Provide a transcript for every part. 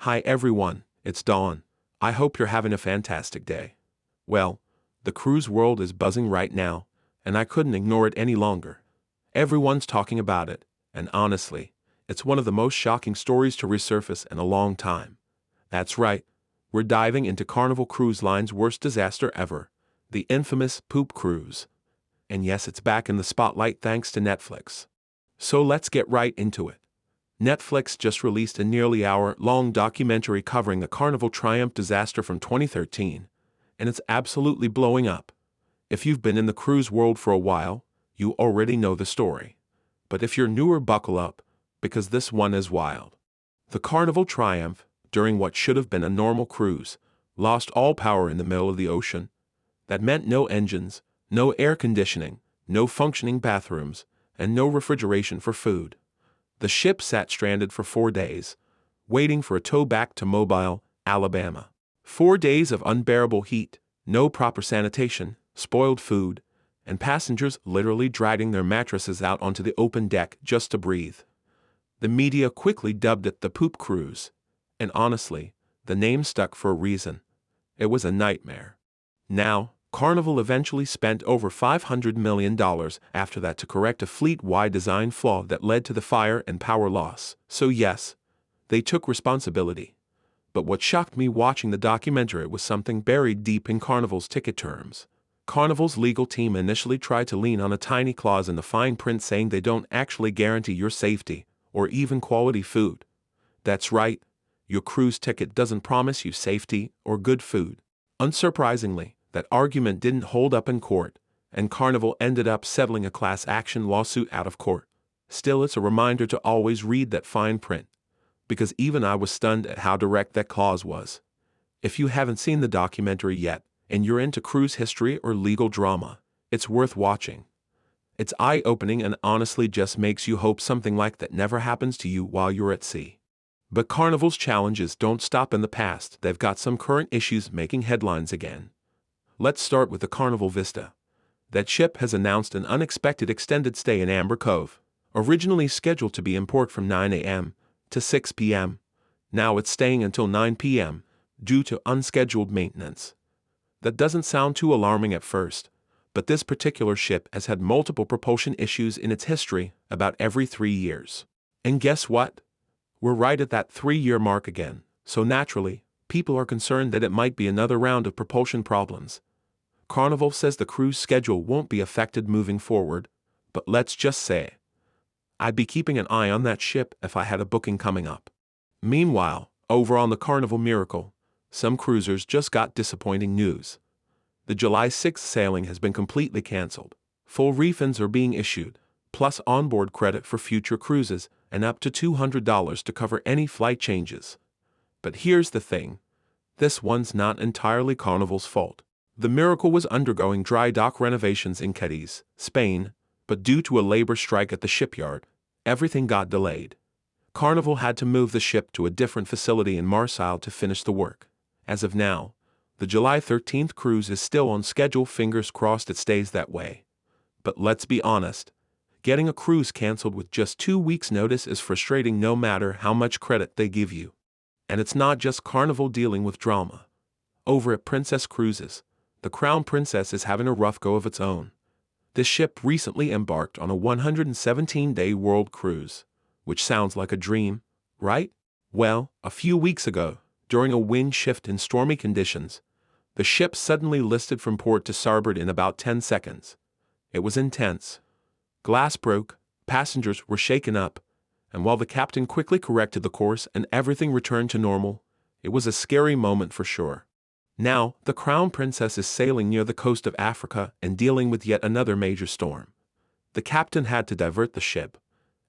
Hi everyone, it's Dawn. I hope you're having a fantastic day. Well, the cruise world is buzzing right now, and I couldn't ignore it any longer. Everyone's talking about it, and honestly, it's one of the most shocking stories to resurface in a long time. That's right, we're diving into Carnival Cruise Line's worst disaster ever, the infamous poop cruise. And yes, it's back in the spotlight thanks to Netflix. So let's get right into it. Netflix just released a nearly hour-long documentary covering the Carnival Triumph disaster from 2013, and it's absolutely blowing up. If you've been in the cruise world for a while, you already know the story. But if you're newer, buckle up, because this one is wild. The Carnival Triumph, during what should have been a normal cruise, lost all power in the middle of the ocean. That meant no engines, no air conditioning, no functioning bathrooms, and no refrigeration for food. The ship sat stranded for 4 days, waiting for a tow back to Mobile, Alabama. 4 days of unbearable heat, no proper sanitation, spoiled food, and passengers literally dragging their mattresses out onto the open deck just to breathe. The media quickly dubbed it the Poop Cruise, and honestly, the name stuck for a reason. It was a nightmare. Now, Carnival eventually spent over $500 million after that to correct a fleet-wide design flaw that led to the fire and power loss. So yes, they took responsibility. But what shocked me watching the documentary was something buried deep in Carnival's ticket terms. Carnival's legal team initially tried to lean on a tiny clause in the fine print saying they don't actually guarantee your safety or even quality food. That's right, your cruise ticket doesn't promise you safety or good food. Unsurprisingly, that argument didn't hold up in court, and Carnival ended up settling a class action lawsuit out of court. Still, it's a reminder to always read that fine print, because even I was stunned at how direct that clause was. If you haven't seen the documentary yet, and you're into cruise history or legal drama, it's worth watching. It's eye-opening and honestly just makes you hope something like that never happens to you while you're at sea. But Carnival's challenges don't stop in the past. They've got some current issues making headlines again. Let's start with the Carnival Vista. That ship has announced an unexpected extended stay in Amber Cove. Originally scheduled to be in port from 9 a.m. to 6 p.m., now it's staying until 9 p.m. due to unscheduled maintenance. That doesn't sound too alarming at first, but this particular ship has had multiple propulsion issues in its history about every 3 years. And guess what? We're right at that 3-year mark again, so naturally, people are concerned that it might be another round of propulsion problems. Carnival says the cruise schedule won't be affected moving forward, but let's just say, I'd be keeping an eye on that ship if I had a booking coming up. Meanwhile, over on the Carnival Miracle, some cruisers just got disappointing news. The July 6th sailing has been completely canceled. Full refunds are being issued, plus onboard credit for future cruises and up to $200 to cover any flight changes. But here's the thing. This one's not entirely Carnival's fault. The Miracle was undergoing dry dock renovations in Cadiz, Spain, but due to a labor strike at the shipyard, everything got delayed. Carnival had to move the ship to a different facility in Marseille to finish the work. As of now, the July 13th cruise is still on schedule. Fingers crossed it stays that way. But let's be honest, getting a cruise canceled with just 2 weeks' notice is frustrating no matter how much credit they give you. And it's not just Carnival dealing with drama. Over at Princess Cruises, the Crown Princess is having a rough go of its own. This ship recently embarked on a 117-day world cruise, which sounds like a dream, right? Well, a few weeks ago, during a wind shift in stormy conditions, the ship suddenly listed from port to starboard in about 10 seconds. It was intense. Glass broke, passengers were shaken up, and while the captain quickly corrected the course and everything returned to normal, it was a scary moment for sure. Now, the Crown Princess is sailing near the coast of Africa and dealing with yet another major storm. The captain had to divert the ship,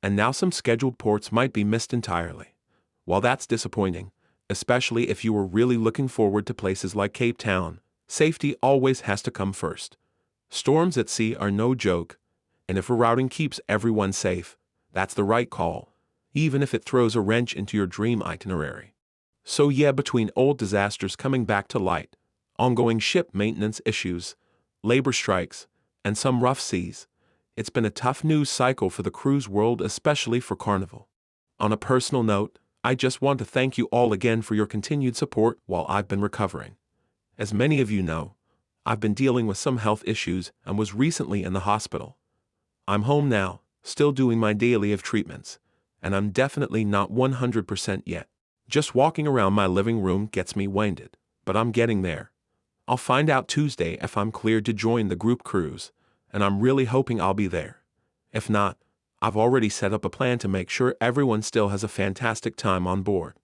and now some scheduled ports might be missed entirely. While that's disappointing, especially if you were really looking forward to places like Cape Town, safety always has to come first. Storms at sea are no joke, and if rerouting keeps everyone safe, that's the right call, even if it throws a wrench into your dream itinerary. So yeah, between old disasters coming back to light, ongoing ship maintenance issues, labor strikes, and some rough seas, it's been a tough news cycle for the cruise world, especially for Carnival. On a personal note, I just want to thank you all again for your continued support while I've been recovering. As many of you know, I've been dealing with some health issues and was recently in the hospital. I'm home now, still doing my daily of treatments, and I'm definitely not 100% yet. Just walking around my living room gets me winded, but I'm getting there. I'll find out Tuesday if I'm cleared to join the group cruise, and I'm really hoping I'll be there. If not, I've already set up a plan to make sure everyone still has a fantastic time on board.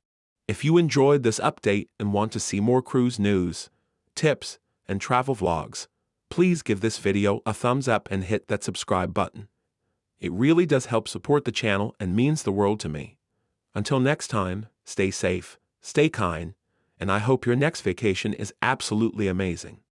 If you enjoyed this update and want to see more cruise news, tips, and travel vlogs, please give this video a thumbs up and hit that subscribe button. It really does help support the channel and means the world to me. Until next time, stay safe, stay kind, and I hope your next vacation is absolutely amazing.